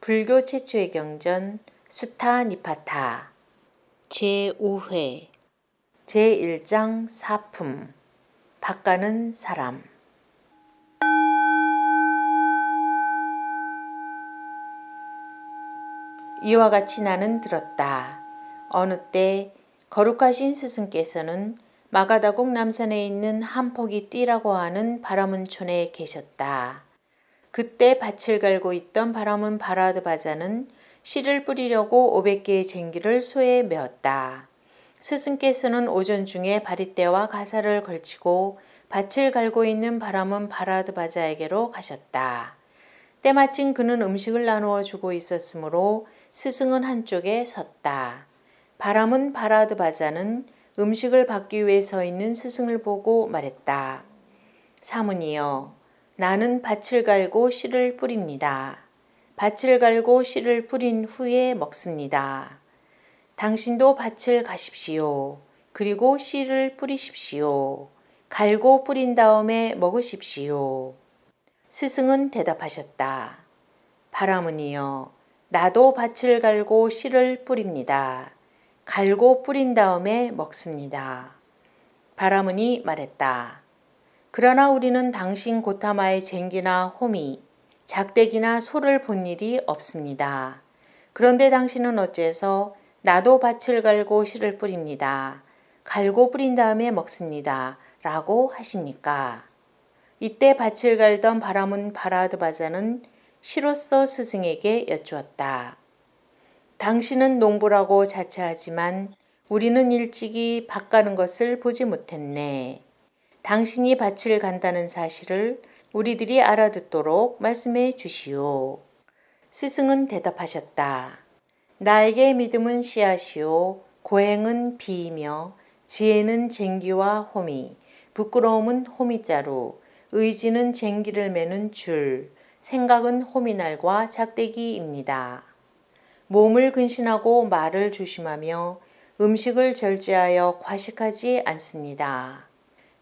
불교 최초의 경전 수타 니파타 제5회 제1장 사품 바가는 사람. 이와 같이 나는 들었다. 어느 때 거룩하신 스승께서는 마가다국 남산에 있는 한포기 띠라고 하는 바라문촌에 계셨다. 그때 밭을 갈고 있던 바라문 바라드 바자는 씨를 뿌리려고 500개의 쟁기를 소에 메었다. 스승께서는 오전 중에 바리떼와 가사를 걸치고 밭을 갈고 있는 바라문 바라드 바자에게로 가셨다. 때마침 그는 음식을 나누어 주고 있었으므로 스승은 한쪽에 섰다. 바라문 바라드 바자는 음식을 받기 위해 서 있는 스승을 보고 말했다. 사문이여, 나는 밭을 갈고 씨를 뿌립니다. 밭을 갈고 씨를 뿌린 후에 먹습니다. 당신도 밭을 가십시오. 그리고 씨를 뿌리십시오. 갈고 뿌린 다음에 먹으십시오. 스승은 대답하셨다. 바라문이여, 나도 밭을 갈고 씨를 뿌립니다. 갈고 뿌린 다음에 먹습니다. 바라문이 말했다. 그러나 우리는 당신 고타마의 쟁기나 호미, 작대기나 소를 본 일이 없습니다. 그런데 당신은 어째서 나도 밭을 갈고 씨를 뿌립니다. 갈고 뿌린 다음에 먹습니다. 라고 하십니까? 이때 밭을 갈던 바라문 바라드 바자는 시로써 스승에게 여쭈었다. 당신은 농부라고 자처하지만 우리는 일찍이 밭 가는 것을 보지 못했네. 당신이 밭을 간다는 사실을 우리들이 알아듣도록 말씀해 주시오. 스승은 대답하셨다. 나에게 믿음은 씨앗이요, 고행은 비이며, 지혜는 쟁기와 호미, 부끄러움은 호미자루, 의지는 쟁기를 매는 줄, 생각은 호미날과 작대기입니다. 몸을 근신하고 말을 조심하며 음식을 절제하여 과식하지 않습니다.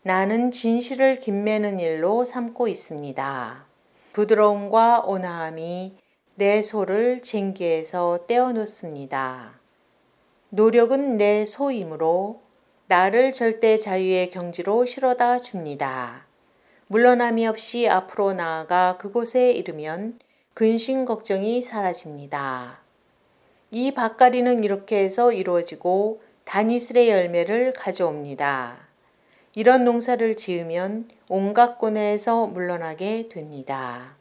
나는 진실을 김매는 일로 삼고 있습니다. 부드러움과 온화함이 내 소를 쟁기에서 떼어놓습니다. 노력은 내 소이므로 나를 절대 자유의 경지로 실어다 줍니다. 물러남이 없이 앞으로 나아가 그곳에 이르면 근심 걱정이 사라집니다. 이 밭갈이는 이렇게 해서 이루어지고 다니슬의 열매를 가져옵니다. 이런 농사를 지으면 온갖 고뇌에서 물러나게 됩니다.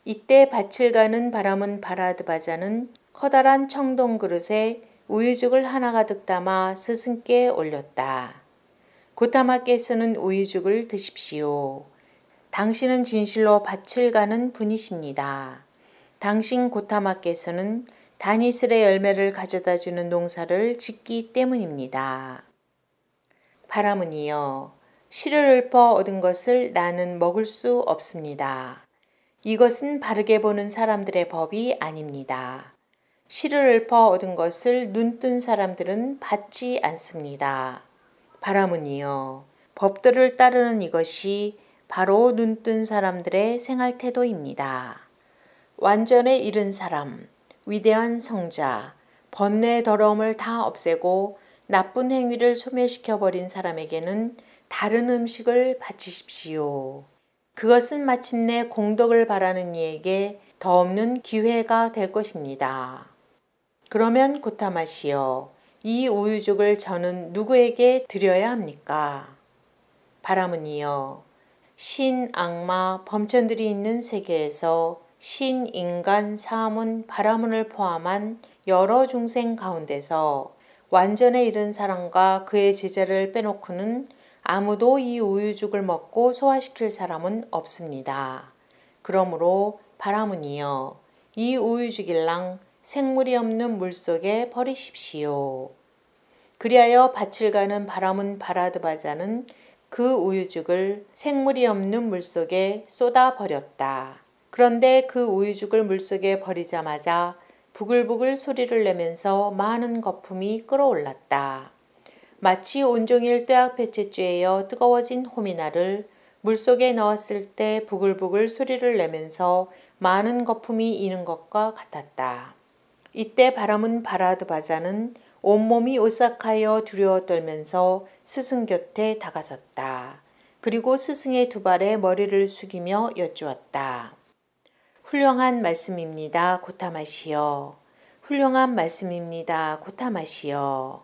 이때 밭을 가는 바라문 바라드 바자는 커다란 청동 그릇에 우유죽을 하나 가득 담아 스승께 올렸다. 고타마께서는 우유죽을 드십시오. 당신은 진실로 밭을 가는 분이십니다. 당신 고타마께서는 다니슬의 열매를 가져다 주는 농사를 짓기 때문입니다. 바라문이여, 씨를 읊어 얻은 것을 나는 먹을 수 없습니다. 이것은 바르게 보는 사람들의 법이 아닙니다. 씨를 읊어 얻은 것을 눈뜬 사람들은 받지 않습니다. 바라문이여, 법들을 따르는 이것이 바로 눈뜬 사람들의 생활태도입니다. 완전에 이른 사람, 위대한 성자, 번뇌의 더러움을 다 없애고 나쁜 행위를 소멸시켜버린 사람에게는 다른 음식을 바치십시오. 그것은 마침내 공덕을 바라는 이에게 더 없는 기회가 될 것입니다. 그러면 고타마시여, 이 우유죽을 저는 누구에게 드려야 합니까? 바라문이여, 신, 악마, 범천들이 있는 세계에서 신, 인간, 사문, 바라문을 포함한 여러 중생 가운데서 완전에 이른 사람과 그의 제자를 빼놓고는 아무도 이 우유죽을 먹고 소화시킬 사람은 없습니다. 그러므로 바라문이여, 이 우유죽일랑 생물이 없는 물속에 버리십시오. 그리하여 밭을 가는 바라문 바라드 바자는 그 우유죽을 생물이 없는 물속에 쏟아 버렸다. 그런데 그 우유죽을 물속에 버리자마자 부글부글 소리를 내면서 많은 거품이 끓어올랐다. 마치 온종일 뙤약볕에 쬐여 뜨거워진 호미나를 물속에 넣었을 때 부글부글 소리를 내면서 많은 거품이 이는 것과 같았다. 이때 바람은 바라드바자는 온몸이 오싹하여 두려워 떨면서 스승 곁에 다가섰다. 그리고 스승의 두 발에 머리를 숙이며 여쭈었다. 훌륭한 말씀입니다. 고타마시여. 훌륭한 말씀입니다. 고타마시여.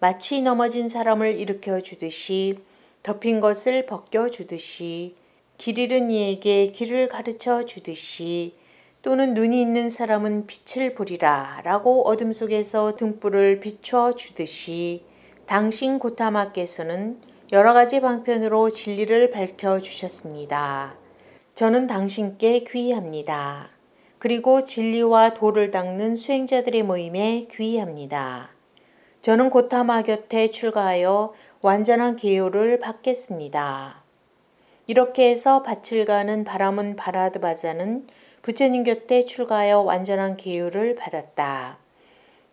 마치 넘어진 사람을 일으켜 주듯이 덮인 것을 벗겨 주듯이 길 잃은 이에게 길을 가르쳐 주듯이 또는 눈이 있는 사람은 빛을 보리라 라고 어둠 속에서 등불을 비춰 주듯이 당신 고타마께서는 여러 가지 방편으로 진리를 밝혀 주셨습니다. 저는 당신께 귀의합니다. 그리고 진리와 도를 닦는 수행자들의 모임에 귀의합니다. 저는 고타마 곁에 출가하여 완전한 계율을 받겠습니다. 이렇게 해서 밭을 가는 바람은 바라드바자는 부처님 곁에 출가하여 완전한 계율을 받았다.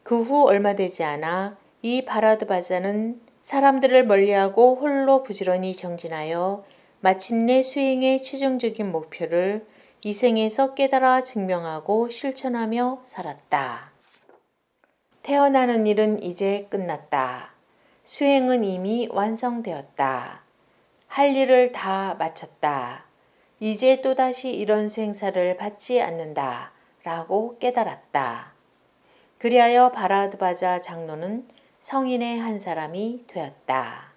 그 후 얼마 되지 않아 이 바라드바자는 사람들을 멀리하고 홀로 부지런히 정진하여 마침내 수행의 최종적인 목표를 이 생에서 깨달아 증명하고 실천하며 살았다. 태어나는 일은 이제 끝났다. 수행은 이미 완성되었다. 할 일을 다 마쳤다. 이제 또다시 이런 생사를 받지 않는다. 라고 깨달았다. 그리하여 바라드바자 장로는 성인의 한 사람이 되었다.